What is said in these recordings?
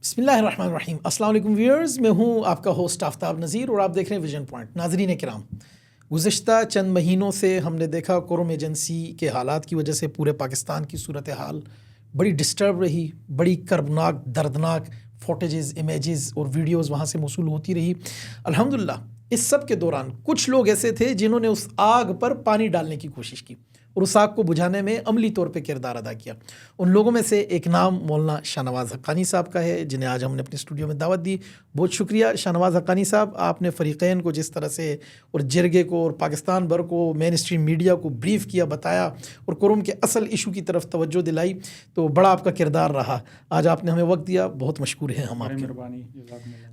بسم اللہ الرحمن الرحیم. السلام علیکم ویورز، میں ہوں آپ کا ہوسٹ آفتاب نذیر اور آپ دیکھ رہے ہیں ویژن پوائنٹ. ناظرین کرام، گزشتہ چند مہینوں سے ہم نے دیکھا کرم ایجنسی کے حالات کی وجہ سے پورے پاکستان کی صورتحال بڑی ڈسٹرب رہی، بڑی کربناک دردناک فوٹیجز، امیجز اور ویڈیوز وہاں سے موصول ہوتی رہی. الحمدللہ اس سب کے دوران کچھ لوگ ایسے تھے جنہوں نے اس آگ پر پانی ڈالنے کی کوشش کی اور اس آگ کو بجھانے میں عملی طور پہ کردار ادا کیا. ان لوگوں میں سے ایک نام مولانا شاہ نواز حقانی صاحب کا ہے، جنہیں آج ہم نے اپنے اسٹوڈیو میں دعوت دی. بہت شکریہ شاہ نواز حقانی صاحب، آپ نے فریقین کو جس طرح سے اور جرگے کو اور پاکستان بھر کو، مین اسٹریم میڈیا کو بریف کیا، بتایا اور کرم کے اصل ایشو کی طرف توجہ دلائی، تو بڑا آپ کا کردار رہا. آج آپ نے ہمیں وقت دیا، بہت مشکور ہیں ہم آپ کے.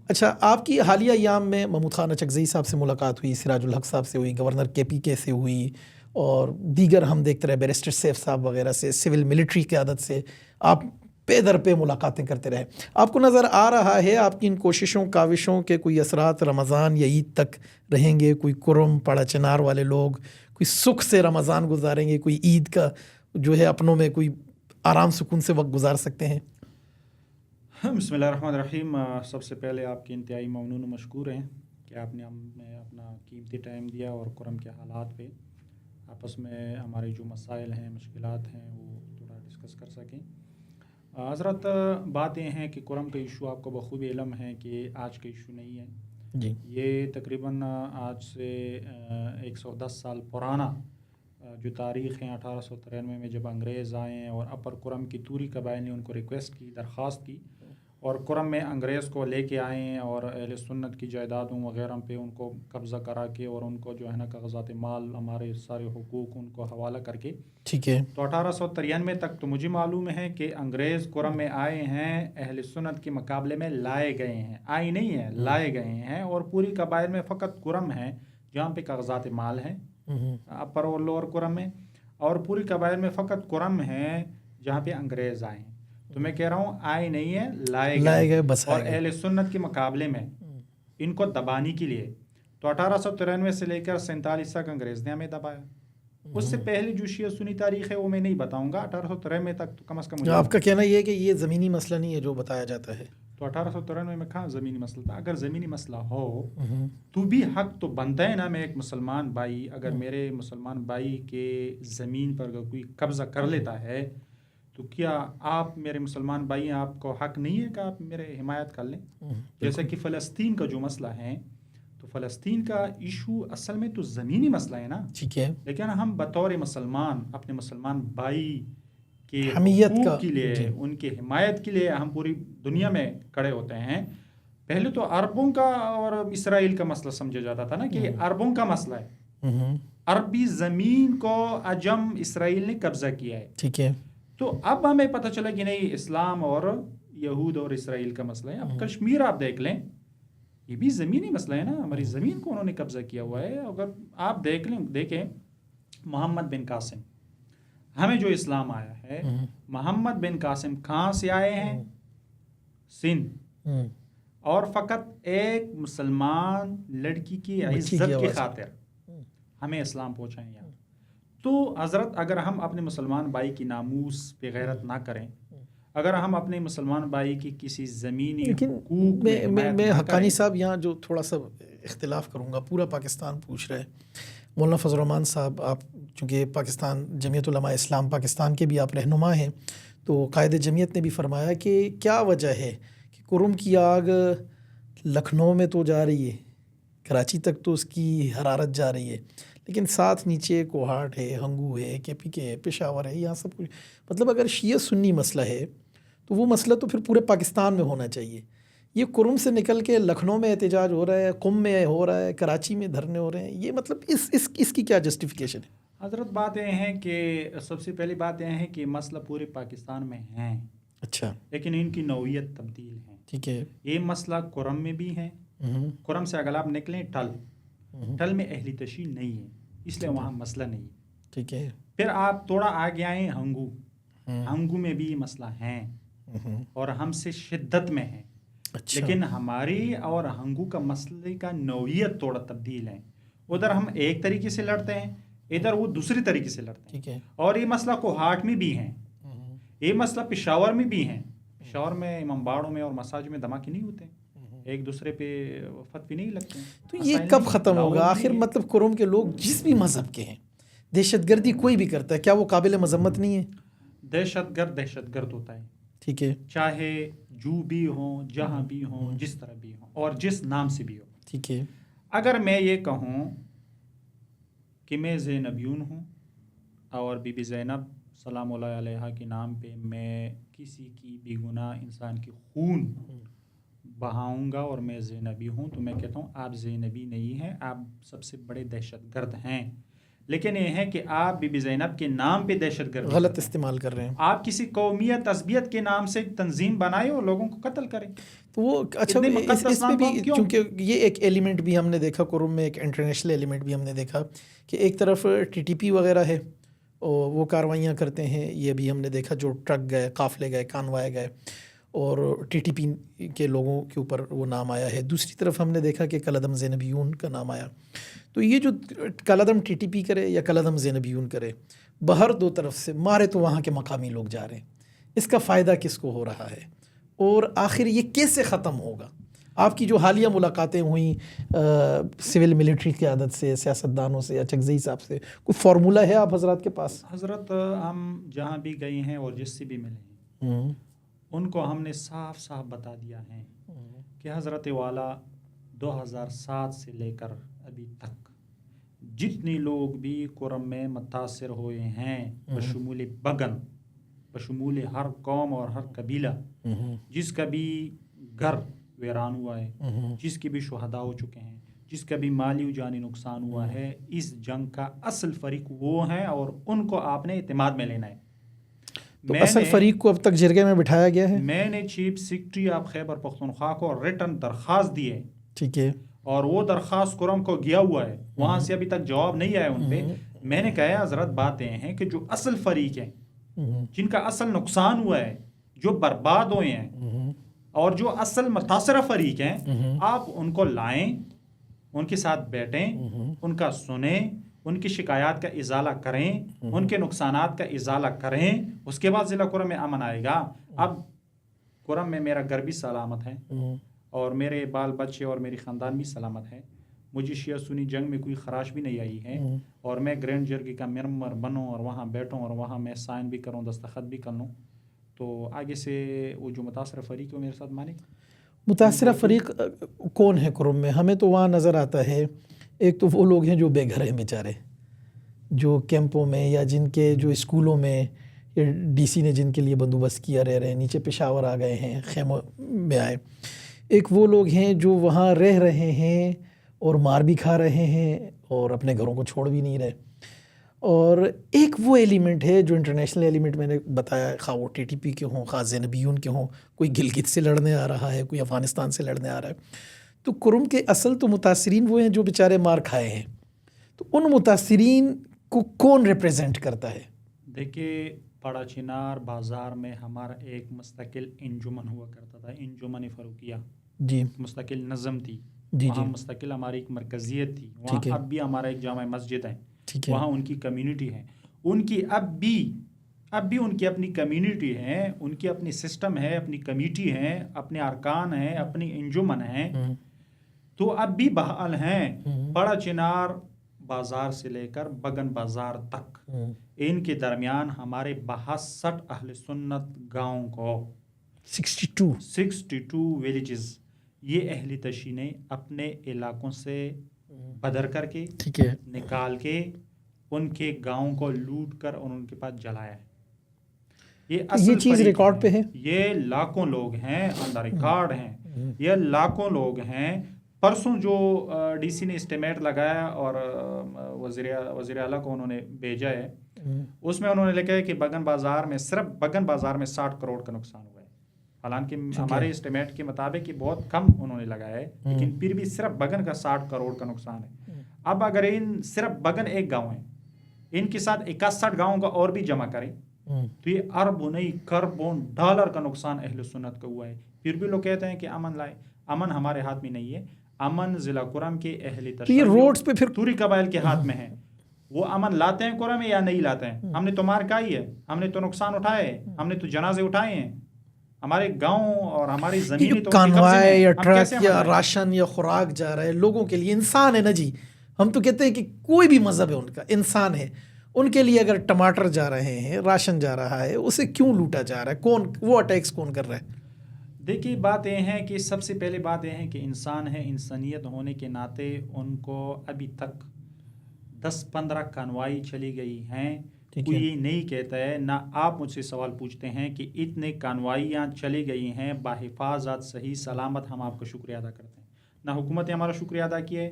اچھا، آپ کی حالیہ ایام میں محمود خان اچکزئی صاحب سے ملاقات ہوئی، سراج الحق صاحب سے ہوئی، گورنر KPK سے ہوئی اور دیگر ہم دیکھتے رہے بیرسٹر سیف صاحب وغیرہ سے، سول ملٹری قیادت سے آپ پے در پہ ملاقاتیں کرتے رہے. آپ کو نظر آ رہا ہے آپ کی ان کوششوں کاوشوں کے کوئی اثرات رمضان یا عید تک رہیں گے؟ کوئی کرم پڑا چنار والے لوگ کوئی سکھ سے رمضان گزاریں گے، کوئی عید کا جو ہے اپنوں میں کوئی آرام سکون سے وقت گزار سکتے ہیں؟ بسم اللہ الرحمن الرحیم. سب سے پہلے آپ کی انتہائی ممنون و مشکور ہیں کہ آپ نے ہمیں اپنا قیمتی ٹائم دیا اور کرم کے حالات پہ آپس میں ہمارے جو مسائل ہیں، مشکلات ہیں، وہ تھوڑا ڈسکس کر سکیں. حضرت، بات یہ ہے کہ کرم کا ایشو آپ کو بخوبی علم ہے کہ آج کا ایشو نہیں ہے جی. یہ تقریباً آج سے 110 سال پرانا جو تاریخ ہیں، 1893 میں جب انگریز آئے اور اپر کرم کی توری قبائل نے ان کو ریکویسٹ کی، درخواست کی اور کرم میں انگریز کو لے کے آئے اور اہل سنت کی جائیدادوں وغیرہ پہ ان کو قبضہ کرا کے اور ان کو جو ہے نا کاغذات مال، ہمارے سارے حقوق ان کو حوالہ کر کے. ٹھیک ہے. تو 1893 تک تو مجھے معلوم ہے کہ انگریز کرم میں آئے ہیں، اہل سنت کے مقابلے میں لائے گئے ہیں، آئی نہیں ہے، لائے گئے ہیں. اور پوری قبائل میں فقط کرم ہے جہاں پہ کاغذات مال ہیں، اپر اور لوور کرم میں، اور پوری قبائل میں فقط کرم ہے جہاں پہ انگریز آئے ہیں. تو میں کہہ رہا ہوں آئے نہیں ہے، لائے گئے. اور اہل سنت کے مقابلے میں ان کو دبانے کے لیے تو 1893 سے لے کر 47 تک انگریز نے ہمیں دبایا. اس سے پہلے جو شیعہ سنی تاریخ ہے وہ میں نہیں بتاؤں گا. 1893 تک تو کم از کم آپ کا کہنا یہ ہے کہ یہ زمینی مسئلہ نہیں ہے جو بتایا جاتا ہے. تو 1893 میں کہاں زمینی مسئلہ تھا؟ اگر زمینی مسئلہ ہو تو بھی حق تو بنتا ہے نا. میں ایک مسلمان بھائی، اگر میرے مسلمان بھائی کے زمین پر اگر کوئی قبضہ کر لیتا ہے تو کیا آپ میرے مسلمان بھائی، آپ کو حق نہیں ہے کہ آپ میرے حمایت کر لیں؟ جیسے کہ فلسطین کا جو مسئلہ ہے، تو فلسطین کا ایشو اصل میں تو زمینی مسئلہ ہے نا. ٹھیک ہے. لیکن ہم بطور مسلمان اپنے مسلمان بھائی کے حمیت حقوق کے لیے، ان کی حمایت کے لیے ہم پوری دنیا میں کھڑے ہوتے ہیں. پہلے تو عربوں کا اور اسرائیل کا مسئلہ سمجھا جاتا تھا نا کہ عربوں کا مسئلہ ہے، عربی زمین کو عجم اسرائیل نے قبضہ کیا ہے. ٹھیک ہے. تو اب ہمیں پتہ چلا کہ نہیں، اسلام اور یہود اور اسرائیل کا مسئلہ ہے. اب کشمیر آپ دیکھ لیں، یہ بھی زمینی مسئلہ ہے نا. ہماری زمین کو انہوں نے قبضہ کیا ہوا ہے. اگر آپ دیکھیں محمد بن قاسم، ہمیں جو اسلام آیا ہے، محمد بن قاسم کہاں سے آئے ہیں؟ سندھ. اور فقط ایک مسلمان لڑکی کی عزت کی خاطر ہمیں اسلام پہنچائیں یہاں. تو حضرت، اگر ہم اپنے مسلمان بھائی کی ناموس پہ غیرت نہ کریں، اگر ہم اپنے مسلمان بھائی کی کسی زمینی حقوق میں حقانی صاحب یہاں جو تھوڑا سا اختلاف کروں گا، پورا پاکستان پوچھ رہا ہے. مولانا فضل الرحمان صاحب، آپ چونکہ پاکستان جمعیت علماء اسلام پاکستان کے بھی آپ رہنما ہیں، تو قائد جمعیت نے بھی فرمایا کہ کیا وجہ ہے کہ کرم کی آگ لکھنؤ میں تو جا رہی ہے، کراچی تک تو اس کی حرارت جا رہی ہے، لیکن ساتھ نیچے کوہاٹ ہے، ہنگو ہے، KPK ہے، پشاور ہے، یہاں سب کچھ. مطلب اگر شیعہ سنی مسئلہ ہے تو وہ مسئلہ تو پھر پورے پاکستان میں ہونا چاہیے. یہ کرم سے نکل کے لکھنؤ میں احتجاج ہو رہا ہے، قم میں ہو رہا ہے، کراچی میں دھرنے ہو رہے ہیں، یہ مطلب اس کی کیا جسٹیفیکیشن ہے؟ حضرت، بات یہ ہے کہ سب سے پہلی بات یہ ہے کہ مسئلہ پورے پاکستان میں ہیں. اچھا. لیکن ان کی نوعیت تبدیل ہے. ٹھیک ہے. یہ مسئلہ کرم میں بھی ہے. کرم سے اگر آپ نکلیں ٹل میں اہلی تشیع نہیں ہے، اس لیے وہاں مسئلہ نہیں. ٹھیک ہے. پھر آپ تھوڑا آگے آئیں ہنگو میں بھی مسئلہ ہیں اور ہم سے شدت میں ہیں. لیکن ہماری اور ہنگو کا مسئلے کا نوعیت تھوڑا تبدیل ہے. ادھر ہم ایک طریقے سے لڑتے ہیں، ادھر وہ دوسری طریقے سے لڑتے ہیں. اور یہ مسئلہ کوہاٹ میں بھی ہے، یہ مسئلہ پشاور میں بھی ہے، شہر میں امام باڑوں میں اور مساجد میں دھماکے نہیں ہوتے، ایک دوسرے پہ فتوی نہیں لگتے ہیں. تو یہ کب ختم ہوگا آخر؟ مطلب کرم کے لوگ جس بھی مذہب کے ہیں، دہشت گردی کوئی بھی کرتا ہے، کیا وہ قابل مذمت نہیں ہے؟ دہشت گرد ہوتا ہے، ٹھیک ہے، چاہے جو بھی ہوں، جہاں بھی ہوں، جس طرح بھی ہوں، اور جس نام سے بھی ہو. ٹھیک ہے. اگر میں یہ کہوں کہ میں زینبیون ہوں اور بی بی زینب سلام اللہ علیہ کے نام پہ میں کسی کی بے گناہ انسان کی خون بہاؤں گا اور میں زینبی ہوں، تو میں کہتا ہوں آپ زینبی نہیں ہیں، آپ سب سے بڑے دہشت گرد ہیں. لیکن یہ ہے کہ آپ بی بی زینب کے نام پہ دہشت گردی غلط استعمال کر رہے ہیں. آپ کسی قومیت عصبیت کے نام سے تنظیم بنائے اور لوگوں کو قتل کریں. تو وہ اچھا اس میں بھی چونکہ یہ ایک ایلیمنٹ بھی ہم نے دیکھا کرم میں، ایک انٹرنیشنل ایلیمنٹ بھی ہم نے دیکھا کہ ایک طرف ٹی ٹی پی وغیرہ ہے اور وہ کاروائیاں کرتے ہیں، یہ بھی ہم نے دیکھا جو ٹرک گئے، قافلے گئے، کانوائے گئے اور ٹی ٹی پی کے لوگوں کے اوپر وہ نام آیا ہے. دوسری طرف ہم نے دیکھا کہ کالعدم زینبیون کا نام آیا. تو یہ جو کالعدم ٹی ٹی پی کرے یا کالعدم زینبیون کرے، باہر دو طرف سے مارے تو وہاں کے مقامی لوگ جا رہے ہیں. اس کا فائدہ کس کو ہو رہا ہے اور آخر یہ کیسے ختم ہوگا؟ آپ کی جو حالیہ ملاقاتیں ہوئیں سول ملٹری قیادت سے، سیاستدانوں سے یا چکزئی صاحب سے، کوئی فارمولہ ہے آپ حضرات کے پاس؟ حضرت ہم جہاں بھی گئے ہیں اور جس سے بھی ملے ہیں ان کو ہم نے صاف صاف بتا دیا ہے کہ حضرت والا 2007 سے لے کر ابھی تک جتنے لوگ بھی کرم میں متاثر ہوئے ہیں، بشمول بگن، بشمول ہر قوم اور ہر قبیلہ، جس کا بھی گھر ویران ہوا ہے، جس کے بھی شہداء ہو چکے ہیں، جس کا بھی مالی و جانی نقصان ہوا ہے، اس جنگ کا اصل فریق وہ ہیں اور ان کو آپ نے اعتماد میں لینا ہے. تو اصل فریق کو اب تک جرگے میں بٹھایا گیا ہے. میں نے chief secretary of Khyber Pakhtunkhwa کو ریٹن درخواست دی ہے. ٹھیک ہے. اور وہ درخواست کرم کو گیا ہوا ہے، وہاں سے ابھی تک جواب نہیں آیا ان پہ. میں نے کہا حضرت بات یہ ہیں کہ جو اصل فریق ہیں، جن کا اصل نقصان ہوا ہے، جو برباد ہوئے ہیں، اور جو اصل متاثرہ فریق ہیں، آپ ان کو لائیں، ان کے ساتھ بیٹھیں، ان کا سنیں، ان کی شکایات کا ازالہ کریں، ان کے نقصانات کا ازالہ کریں. اس کے بعد ضلع کرم میں امن آئے گا. اب کرم میں میرا گھر بھی سلامت ہے اور میرے بال بچے اور میری خاندان بھی سلامت ہے. مجھے شیعہ سنی جنگ میں کوئی خراش بھی نہیں آئی ہے اور میں گرینڈ جرگی کا ممبر بنوں اور وہاں بیٹھوں اور وہاں میں سائن بھی کروں، دستخط بھی کر لوں. تو آگے سے وہ جو متاثرہ فریق ہے وہ میرے ساتھ مانے. متاثرہ فریق کون ہے کرم میں؟ ہمیں تو وہاں نظر آتا ہے ایک تو وہ لوگ ہیں جو بے گھر ہیں بیچارے، جو کیمپوں میں یا جن کے جو اسکولوں میں یا ڈی سی نے جن کے لیے بندوبست کیا رہ رہے ہیں، نیچے پشاور آ گئے ہیں، خیموں میں آئے. ایک وہ لوگ ہیں جو وہاں رہ رہے ہیں اور مار بھی کھا رہے ہیں اور اپنے گھروں کو چھوڑ بھی نہیں رہے. اور ایک وہ ایلیمنٹ ہے جو انٹرنیشنل ایلیمنٹ میں نے بتایا، خواہ وہ ٹی ٹی پی کے ہوں، خواہ زینبیون کے ہوں، کوئی گلگت سے لڑنے آ رہا ہے، کوئی افغانستان سے لڑنے آ رہا ہے. تو کرم کے اصل تو متاثرین وہ ہیں جو بیچارے مار کھائے ہیں. تو ان متاثرین کو کون ریپریزنٹ کرتا ہے؟ دیکھیے، پڑا چنار بازار میں ہمارا ایک مستقل انجمن ہوا کرتا تھا، انجمن فاروقیہ. جی. مستقل نظم تھی. جی. وہاں مستقل ہماری ایک مرکزیت تھی. وہاں اب بھی ہمارا ایک جامع مسجد ہے. وہاں ان کی کمیونٹی ہے. ان کی اب بھی ان کی اپنی کمیونٹی ہے، ان کی اپنی سسٹم ہے، اپنی کمیٹی ہے، اپنے ارکان ہیں، اپنی انجمن ہیں. تو اب بھی بحال ہیں. پڑا چنار بازار سے لے کر بگن بازار تک ان کے درمیان ہمارے 62 اہل سنت گاؤں کو 62 ویلیجز یہ اہل تشیع نے اپنے علاقوں سے بدر کر کے نکال کے ان کے گاؤں کو لوٹ کر اور ان کے پاس جلایا ہے. یہ چیز ریکارڈ پہ ہے. یہ لاکھوں لوگ ہیں، آن دا ریکارڈ ہیں. یہ لاکھوں لوگ ہیں. پرسوں جو ڈی سی نے اسٹیمیٹ لگایا اور وزیر اعلیٰ کو انہوں نے بھیجا ہے، اس میں انہوں نے لکھا ہے کہ بگن بازار میں صرف بگن بازار میں 60 کروڑ کا نقصان ہوا ہے. حالانکہ ہمارے اسٹیمیٹ کے مطابق یہ بہت کم انہوں نے لگایا ہے، لیکن پھر بھی صرف بگن کا 60 کروڑ کا نقصان ہے. اب اگر صرف بگن ایک گاؤں ہے، ان کے ساتھ 61 گاؤں کا اور بھی جمع کریں تو یہ اربوں نہیں کروڑوں ڈالر کا نقصان اہل سنت کا ہوا ہے. پھر بھی لوگ کہتے ہیں کہ امن لائے. امن ہمارے ہاتھ میں نہیں ہے. امن ضلع کرم کے اہل تشیع توری قبائل کے ہاتھ میں ہے. وہ امن لاتے ہیں کرم میں یا نہیں لاتے ہیں. ہم نے تو مار کھائی ہے، ہم نے تو نقصان اٹھائے ہیں، ہم نے تو جنازے اٹھائے ہیں، ہمارے گاؤں اور ہماری یہ زمینیں جو تو ان کے قبضے میں کانوائے ہیں، یا ہم کیسے ٹرک یا منائیں؟ راشن یا خوراک جا رہا ہے لوگوں کے لیے، انسان ہے نا جی، ہم تو کہتے ہیں کہ کوئی بھی مذہب ہے ان کا، انسان ہے، ان کے لیے اگر ٹماٹر جا رہے ہیں، راشن جا رہا ہے، اسے کیوں لوٹا جا رہا ہے؟ کون وہ اٹیکس کون کر رہا ہے؟ دیکھیے بات یہ ہے کہ سب سے پہلے بات یہ ہے کہ انسان ہے، انسانیت ہونے کے ناطے ان کو ابھی تک 10-15 کانوائی چلی گئی ہیں، ٹھیک کوئی ہے، یہ نہیں کہتا ہے، نہ آپ مجھ سے سوال پوچھتے ہیں کہ اتنے کانوائیاں چلی گئی ہیں بحفاظت صحیح سلامت، ہم آپ کا شکریہ ادا کرتے ہیں، نہ حکومت نے ہمارا شکریہ ادا کیے،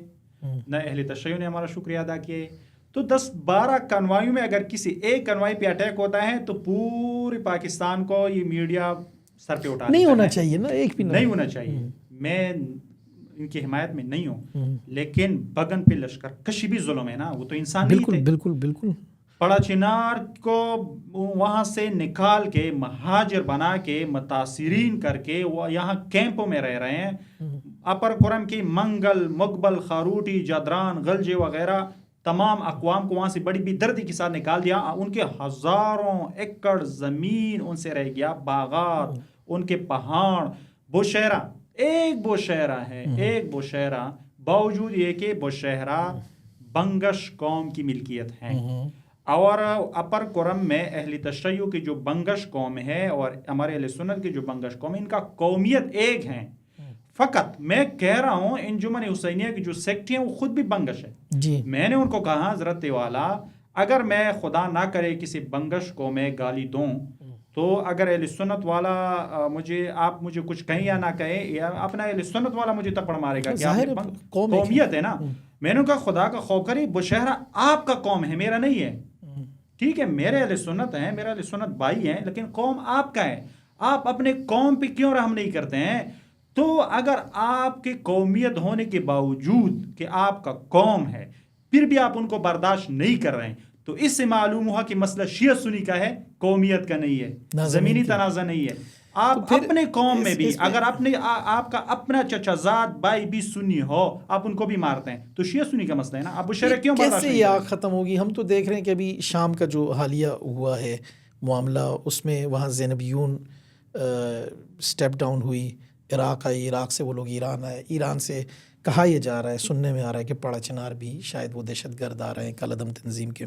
نہ اہل تشیع نے ہمارا شکریہ ادا کیے. تو 10-12 کانوائیوں میں اگر کسی ایک کانوائی پہ اٹیک ہوتا ہے تو پورے پاکستان کو یہ میڈیا سر پہ اٹھا نہیں لیتا ہونا ہے. چاہیے نا، ایک بھی نہیں ہونا چاہیے، میں ان کی حمایت میں نہیں ہوں، لیکن بگن پہ لشکر کشی بھی ظلم ہے نا، وہ تو انسان نہیں بالکل تھے. بالکل بالکل. پڑا چنار کو وہاں سے نکال کے مہاجر بنا کے متاثرین کر کے وہ یہاں کیمپوں میں رہ رہے ہیں. اپر کرم کی منگل، مقبل، خاروٹی، جادران، غلجے وغیرہ تمام اقوام کو وہاں سے بڑی بے دردی کے ساتھ نکال دیا. ان کے ہزاروں ایکڑ زمین ان سے رہ گیا، باغات، ان کے پہاڑ. بوشہرہ ایک بوشہرہ ہے، ایک بوشہرہ، باوجود یہ کہ بوشہرہ بنگش قوم کی ملکیت ہے. اور اپر کرم میں اہل تشیع کی جو بنگش قوم ہے اور ہمارے اہل سنت کی جو بنگش قوم ہے، ان کا قومیت ایک ہے. فقط میں کہہ رہا ہوں انجمن حسینیہ کی جو سیکٹری ہیں وہ خود بھی بنگش ہے. جی میں نے ان کو کہا حضرت والا اگر میں خدا نہ کرے کسی بنگش کو میں گالی دوں تو اگر اہل سنت والا آپ مجھے کچھ کہیں یا نہ کہے، یا اپنا اہل سنت والا مجھے تپڑ مارے گا کہ آپ ظاہر نے ہے، قوم ایک ہے. قومیت ہے نا. میں نے کہا خدا کا خوف کرے، بشہرہ آپ کا قوم ہے، میرا نہیں ہے. ٹھیک ہے، میرے اہل سنت ہیں، میرا اہل سنت بھائی ہیں، لیکن قوم آپ کا ہے. آپ اپنے قوم پہ کیوں رحم نہیں کرتے ہیں؟ تو اگر آپ کی قومیت ہونے کے باوجود کہ آپ کا قوم ہے پھر بھی آپ ان کو برداشت نہیں کر رہے ہیں، تو اس سے معلوم ہوا کہ مسئلہ شیعہ سنی کا ہے، قومیت کا نہیں ہے، زمینی تنازع نہیں ہے. آپ اپنے قوم میں بھی اگر آپ کا اپنا چچا زاد بھائی بھی سنی ہو، آپ ان کو بھی مارتے ہیں، تو شیعہ سنی کا مسئلہ ہے نا. آپ بشہرہ کیوں برداشت کیسے نہیں یہ کریں؟ آگ ختم ہوگی؟ ہم تو دیکھ رہے ہیں کہ ابھی شام کا جو حالیہ ہوا ہے معاملہ، اس میں وہاں زینبیون سٹیپ ڈاؤن ہوئی، عراق آئی، عراق سے وہ لوگ ایران آئے، ایران سے کہا یہ جا رہا ہے، سننے میں آ رہا ہے کہ پڑا چنار بھی شاید وہ دہشت گرد آ رہے ہیں کالعدم تنظیم کے.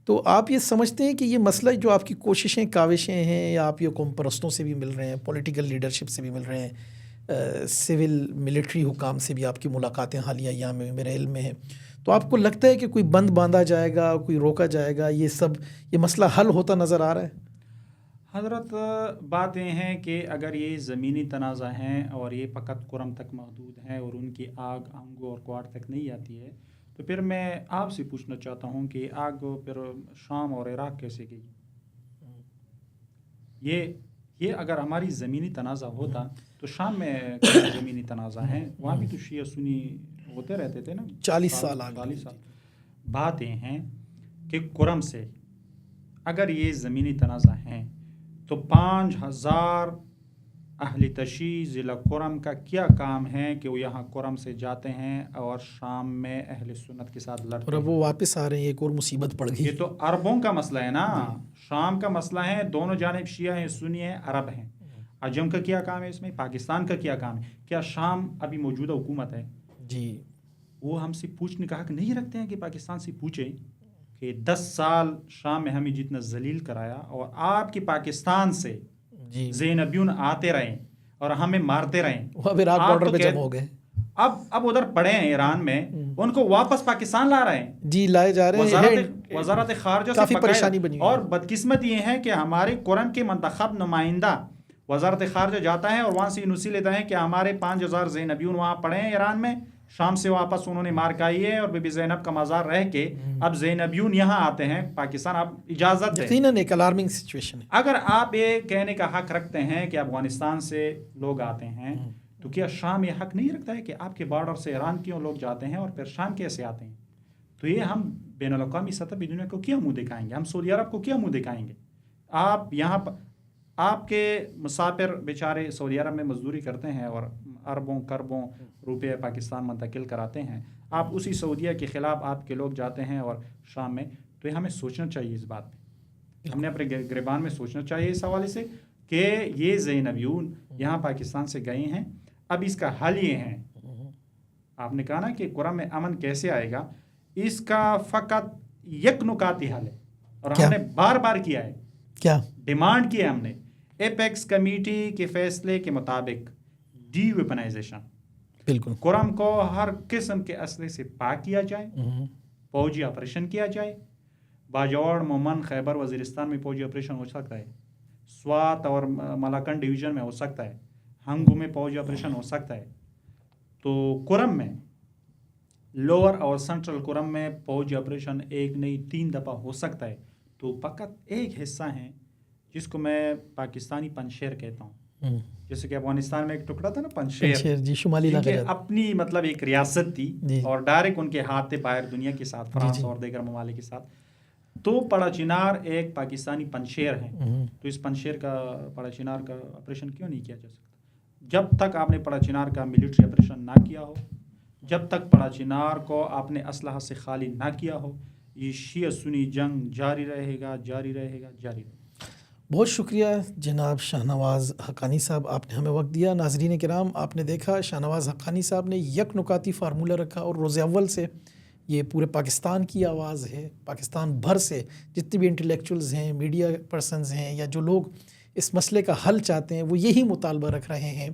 تو آپ یہ سمجھتے ہیں کہ یہ مسئلہ جو آپ کی کوششیں کاوشیں ہیں، یا آپ یہ قوم پرستوں سے بھی مل رہے ہیں، پولیٹیکل لیڈرشپ سے بھی مل رہے ہیں، سول ملٹری حکام سے بھی آپ کی ملاقاتیں حالیہ ایام میں میرے علم میں ہیں، تو آپ کو لگتا ہے کہ کوئی بند باندھا جائے گا، کوئی روکا جائے گا، یہ مسئلہ حل ہوتا نظر آ رہا ہے؟ حضرت بات یہ ہے کہ اگر یہ زمینی تنازع ہیں اور یہ فقط کرم تک محدود ہیں اور ان کی آگ آنگو اور کوارٹ تک نہیں آتی ہے، تو پھر میں آپ سے پوچھنا چاہتا ہوں کہ آگ پھر شام اور عراق کیسے گئی؟ یہ اگر ہماری زمینی تنازع ہوتا تو شام میں زمینی تنازع ہیں، وہاں بھی تو شیعہ سنی ہوتے رہتے تھے نا 40 سال. 40 سال. بات یہ ہے کہ کرم سے اگر یہ زمینی تنازع ہیں تو 5000 اہل تشیع ضلع کرم کا کیا کام ہے کہ وہ یہاں کرم سے جاتے ہیں اور شام میں اہل سنت کے ساتھ لڑتے اور اب ہیں. وہ واپس آ رہے ہیں، ایک اور مصیبت پڑ گئی. یہ تو عربوں کا مسئلہ ہے نا، شام کا مسئلہ ہے، دونوں جانب شیعہ ہیں، سنی ہیں، عرب ہیں. عجم کا کیا کام ہے اس میں؟ پاکستان کا کیا کام ہے؟ کیا شام ابھی موجودہ حکومت ہے؟ جی وہ ہم سے پوچھنے کا حق نہیں رکھتے ہیں کہ پاکستان سے پوچھیں کہ 10 سال شام میں ہمیں جتنا ذلیل کرایا اور آپ کے پاکستان سے جی زینبیون آتے رہیں اور ہمیں مارتے رہیں، وہ اب عراق بارڈر پہ جمع ہو گئے، اب ادھر پڑے ہیں ایران میں، ان کو واپس پاکستان لا رہے ہیں. جی لائے جا رہے ہیں. وزارت خارجہ سے کافی بقایا. پریشانی بنی اور بدقسمت یہ ہے کہ ہمارے کرم کے منتخب نمائندہ وزارت خارجہ جاتا ہے اور وہاں سے انوسی لیتا ہے کہ ہمارے 5000 زینبیون وہاں پڑے ہیں ایران میں، شام سے واپس انہوں نے مار کھائی ہے اور بی بی زینب کا مزار رہ کے اب زینبیون یہاں آتے ہیں پاکستان. آپ اجازت دیں، یقیناً ایک الارمنگ سچویشن ہے. اگر آپ یہ کہنے کا حق رکھتے ہیں کہ افغانستان سے لوگ آتے ہیں تو کیا شام یہ حق نہیں رکھتا ہے کہ آپ کے بارڈر سے ایران کیوں لوگ جاتے ہیں اور پھر شام کیسے آتے ہیں؟ تو یہ ہم بین الاقوامی سطح پہ دنیا کو کیا منہ دکھائیں گے؟ ہم سعودی عرب کو کیا منہ دکھائیں گے؟ آپ یہاں آپ کے مسافر بیچارے سعودی عرب میں مزدوری کرتے ہیں اور اربوں کربوں روپے پاکستان منتقل کراتے ہیں، آپ اسی سعودیہ کے خلاف آپ کے لوگ جاتے ہیں اور شام میں. تو یہ ہمیں سوچنا چاہیے اس بات پہ، ہم نے اپنے گریبان میں سوچنا چاہیے اس حوالے سے کہ یہ زینبیون یہاں پاکستان سے گئے ہیں، اب اس کا حل یہ ہے. آپ نے کہا نا کہ قرآن میں امن کیسے آئے گا، اس کا فقط یک نکاتی حل ہے، اور ہم نے بار بار کیا ہے، کیا ڈیمانڈ کی ہے ہم نے ایپیکس کمیٹی کے فیصلے کے مطابق ڈی ویپنائزیشن. بالکل. قرآن کو ہر قسم کے اسلحے سے پاک کیا جائے، فوجی آپریشن کیا جائے. باجوڑ، مومن، خیبر وزیرستان میں فوجی آپریشن ہو سکتا ہے، سوات اور ملاکنڈ ڈویژن میں ہو سکتا ہے، ہنگو میں فوجی آپریشن ہو سکتا ہے. تو کرم میں، لوور اور سینٹرل کرم میں فوجی آپریشن ایک نہیں 3 دفعہ ہو سکتا ہے. تو فقط ایک حصہ ہے جس کو میں پاکستانی پنشیر کہتا ہوں. جیسے کہ افغانستان میں ایک ٹکڑا تھا نا پنشیر، جی، شمالی علاقے اپنی مطلب ایک ریاست تھی اور ڈائریکٹ ان کے ہاتھ تھے باہر دنیا کے ساتھ، فرانس اور دیگر ممالک کے ساتھ. تو پڑا چنار ایک پاکستانی پنشیر ہے. تو اس پنشیر کا، پڑا چنار کا آپریشن کیوں نہیں کیا جا سکتا؟ جب تک آپ نے پڑا چنار کا ملٹری آپریشن نہ کیا ہو، جب تک پڑا چنار کو آپ نے اسلحہ سے خالی نہ کیا ہو، یہ شیعہ سنی جنگ جاری رہے گا، جاری رہے گا، جاری رہے گا. بہت شکریہ جناب شاہ نواز حقانی صاحب، آپ نے ہمیں وقت دیا. ناظرین کرام، آپ نے دیکھا شاہ نواز حقانی صاحب نے یک نکاتی فارمولہ رکھا، اور روز اول سے یہ پورے پاکستان کی آواز ہے. پاکستان بھر سے جتنے بھی انٹلیکچوئلز ہیں، میڈیا پرسنز ہیں، یا جو لوگ اس مسئلے کا حل چاہتے ہیں، وہ یہی مطالبہ رکھ رہے ہیں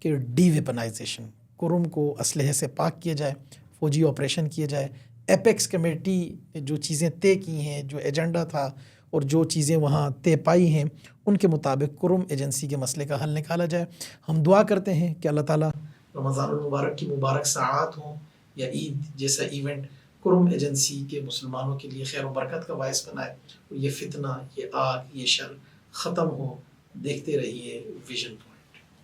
کہ ڈی ویپنائزیشن، کرم کو اسلحے سے پاک کیا جائے، فوجی آپریشن کیا جائے. ایپیکس کمیٹی نے جو چیزیں طے کی ہیں، جو ایجنڈا تھا اور جو چیزیں وہاں طے پائی ہیں، ان کے مطابق کرم ایجنسی کے مسئلے کا حل نکالا جائے. ہم دعا کرتے ہیں کہ اللہ تعالیٰ رمضان المبارک کی مبارک ساعات ہوں یا عید جیسا ایونٹ کرم ایجنسی کے مسلمانوں کے لیے خیر و برکت کا باعث بنائے، اور یہ فتنہ، یہ آگ، یہ شر ختم ہو. دیکھتے رہیے ویژن پوائنٹ.